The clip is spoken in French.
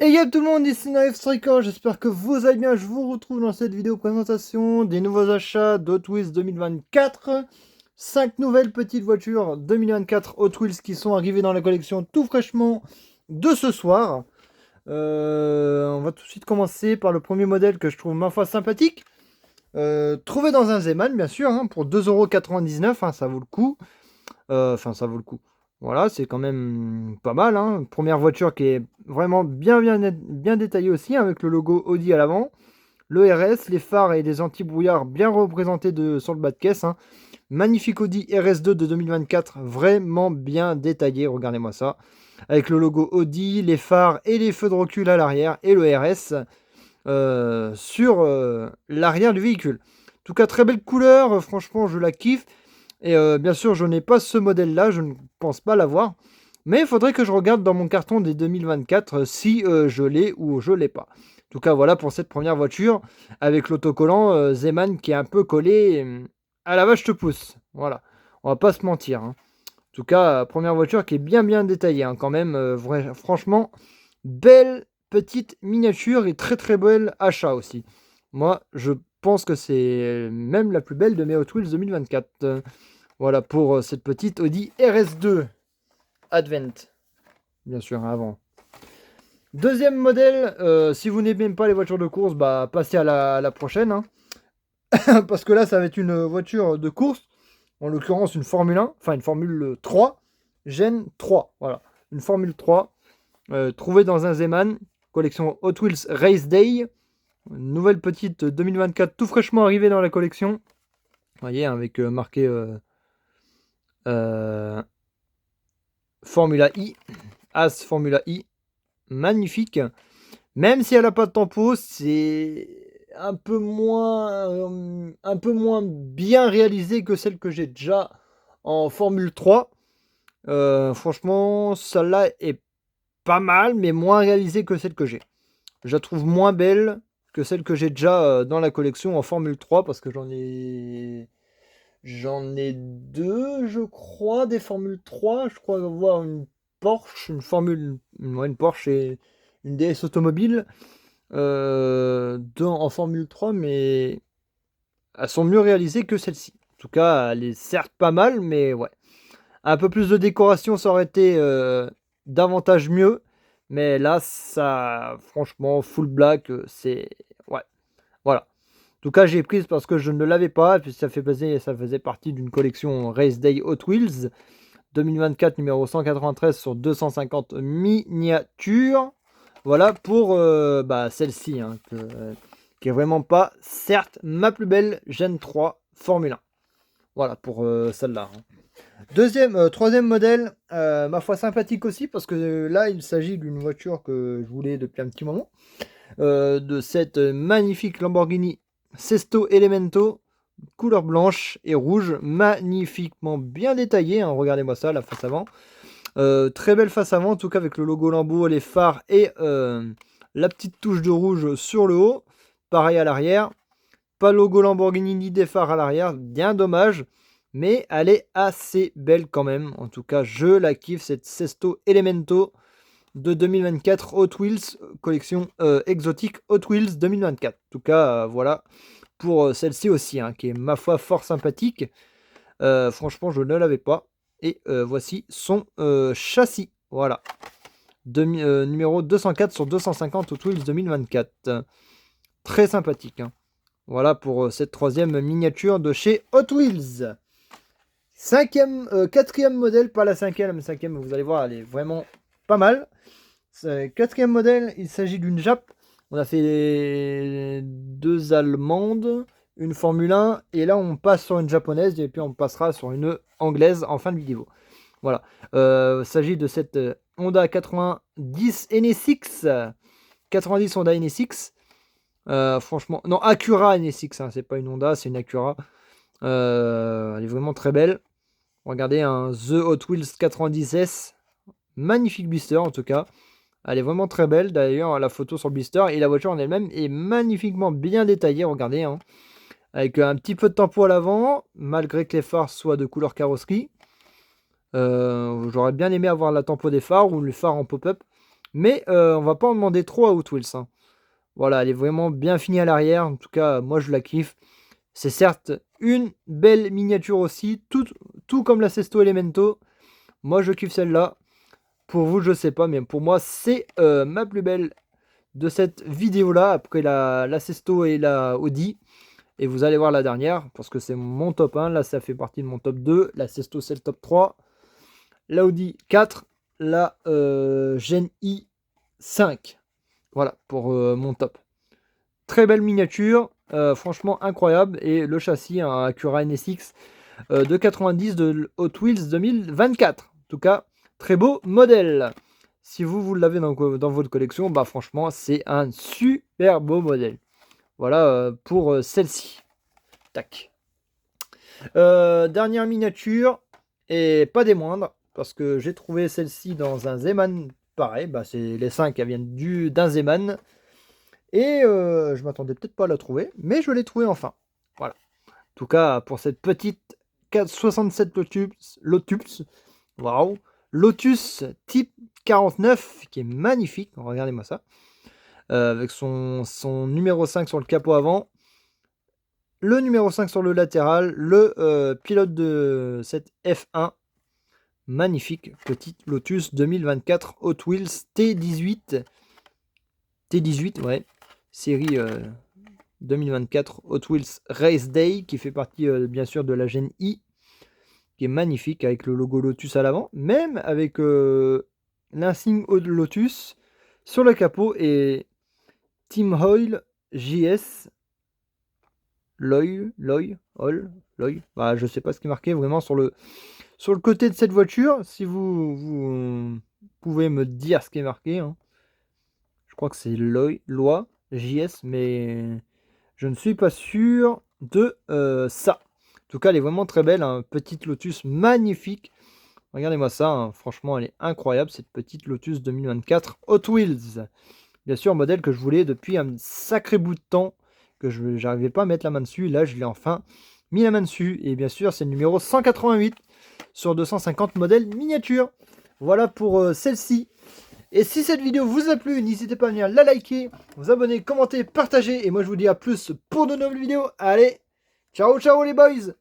Et y'a tout le monde, ici Naïf Striker, j'espère que vous allez bien, je vous retrouve dans cette vidéo présentation des nouveaux achats d'Hot Wheels 2024. 5 nouvelles petites voitures 2024 Hot Wheels qui sont arrivées dans la collection tout fraîchement de ce soir. On va tout de suite commencer par le premier modèle que je trouve ma foi sympathique. Trouvé dans un Zeman bien sûr, hein, pour 2,99 €, hein, ça vaut le coup. Enfin, ça vaut le coup. Voilà, c'est quand même pas mal, hein. Première voiture qui est vraiment bien détaillée aussi, hein, avec le logo Audi à l'avant. Le RS, les phares et les anti-brouillard bien représentés sur le bas de caisse, hein. Magnifique Audi RS2 de 2024, vraiment bien détaillé, regardez-moi ça. Avec le logo Audi, les phares et les feux de recul à l'arrière et le RS sur l'arrière du véhicule. En tout cas, très belle couleur, franchement, je la kiffe. Et bien sûr, je n'ai pas ce modèle-là, je ne pense pas l'avoir. Mais il faudrait que je regarde dans mon carton des 2024 si je l'ai ou je l'ai pas. En tout cas, voilà pour cette première voiture avec l'autocollant Zeman qui est un peu collé à la vache te pousse. Voilà, on va pas se mentir, hein. En tout cas, première voiture qui est bien détaillée, hein, quand même. Franchement, belle petite miniature et très belle achat aussi. Moi, je pense que c'est même la plus belle de mes Hot Wheels 2024. Voilà pour cette petite Audi RS2 Advent. Bien sûr, avant. Deuxième modèle, si vous n'aimez pas les voitures de course, bah passez à la prochaine, hein. Parce que là, ça va être une voiture de course. En l'occurrence, une Formule 1, enfin une Formule 3, Gen 3. Voilà, une Formule 3 trouvée dans un Zeman, collection Hot Wheels Race Day. Une nouvelle petite 2024 tout fraîchement arrivée dans la collection. Vous voyez, avec marqué Formula I, As Formula I, magnifique. Même si elle n'a pas de tempo, c'est un peu moins bien réalisé que celle que j'ai déjà en Formule 3. Franchement, celle-là est pas mal, mais moins réalisée que celle que j'ai. Je la trouve moins belle que celle que j'ai déjà dans la collection en Formule 3 parce que j'en ai deux, je crois, des Formule 3. Je crois avoir une Porsche, une Porsche et une DS automobile en Formule 3, mais elles sont mieux réalisées que celle-ci. En tout cas, elle est certes pas mal, mais ouais. Un peu plus de décoration, ça aurait été davantage mieux. Mais là, ça, franchement, full black, c'est... Ouais, voilà. En tout cas, j'ai prise parce que je ne l'avais pas, et puis ça faisait partie d'une collection Race Day Hot Wheels 2024 numéro 193 sur 250 miniatures. Voilà pour celle-ci, hein, qui est vraiment pas, certes, ma plus belle Gen 3 Formule 1. Voilà pour celle-là, hein. Troisième modèle, ma foi sympathique aussi, parce que là, il s'agit d'une voiture que je voulais depuis un petit moment. De cette magnifique Lamborghini Sesto Elemento, couleur blanche et rouge, magnifiquement bien détaillée, hein. Regardez-moi ça, la face avant. Très belle face avant, en tout cas avec le logo Lambo, les phares et la petite touche de rouge sur le haut. Pareil à l'arrière. Pas logo Lamborghini ni des phares à l'arrière, bien dommage. Mais elle est assez belle quand même. En tout cas, je la kiffe, cette Sesto Elemento de 2024 Hot Wheels, collection exotique Hot Wheels 2024. En tout cas, voilà pour celle-ci aussi, hein, qui est ma foi fort sympathique. Franchement, je ne l'avais pas. Et voici son châssis. Voilà. Numéro 204 sur 250 Hot Wheels 2024. Très sympathique, hein. Voilà pour cette troisième miniature de chez Hot Wheels. Quatrième modèle, pas la cinquième, vous allez voir, elle est vraiment pas mal. Quatrième modèle, il s'agit d'une Jap. On a fait deux allemandes, une Formule 1, et là on passe sur une japonaise, et puis on passera sur une anglaise en fin de vidéo. Voilà. Il s'agit de cette Honda 90 NSX. 90 Honda NSX. Franchement, non, Acura NSX, hein, c'est pas une Honda, c'est une Acura. Elle est vraiment très belle. Regardez un The Hot Wheels 90S. Magnifique blister en tout cas. Elle est vraiment très belle. D'ailleurs, la photo sur le blister et la voiture en elle-même est magnifiquement bien détaillée. Regardez, hein. Avec un petit peu de tempo à l'avant, malgré que les phares soient de couleur carrosserie. J'aurais bien aimé avoir la tempo des phares ou les phares en pop-up. Mais on va pas en demander trop à Hot Wheels, hein. Voilà, elle est vraiment bien finie à l'arrière. En tout cas, moi je la kiffe. C'est certes une belle miniature aussi, tout comme la Sesto Elemento. Moi je kiffe celle-là. Pour vous, je sais pas, mais pour moi, c'est ma plus belle de cette vidéo-là, après la Sesto et la Audi. Et vous allez voir la dernière, parce que c'est mon top 1. Là, ça fait partie de mon top 2. La Sesto, c'est le top 3. La Audi 4. La Gen I 5. Voilà, pour mon top. Très belle miniature. Franchement, incroyable. Et le châssis, un Acura NSX de 90 de Hot Wheels 2024. En tout cas, très beau modèle. Si vous l'avez dans votre collection, bah franchement, c'est un super beau modèle. Voilà pour celle-ci. Tac. Dernière miniature, et pas des moindres, parce que j'ai trouvé celle-ci dans un Zeman pareil. Bah, c'est les 5 qui viennent d'un Zeman. Et je m'attendais peut-être pas à la trouver, mais je l'ai trouvée enfin. Voilà. En tout cas, pour cette petite 467 Lotus, waouh, Lotus type 49, qui est magnifique, regardez-moi ça, avec son numéro 5 sur le capot avant, le numéro 5 sur le latéral, le pilote de cette F1, magnifique petite Lotus 2024 Hot Wheels T18, ouais, série 2024 Hot Wheels Race Day, qui fait partie bien sûr de la Gen I, qui est magnifique avec le logo Lotus à l'avant, même avec l'insigne Lotus sur le capot et Team Oil JS Loy, bah, je sais pas ce qui est marqué vraiment sur le côté de cette voiture. Si vous pouvez me dire ce qui est marqué, hein. Je crois que c'est Loi JS, mais je ne suis pas sûr de ça. En tout cas, elle est vraiment très belle, hein. Petite Lotus magnifique. Regardez-moi ça, hein. Franchement, elle est incroyable, cette petite Lotus 2024 Hot Wheels. Bien sûr, un modèle que je voulais depuis un sacré bout de temps, que je n'arrivais pas à mettre la main dessus. Là, je l'ai enfin mis la main dessus. Et bien sûr, c'est le numéro 188 sur 250 modèles miniatures. Voilà pour celle-ci. Et si cette vidéo vous a plu, n'hésitez pas à venir la liker, vous abonner, commenter, partager. Et moi, je vous dis à plus pour de nouvelles vidéos. Allez, ciao, ciao les boys!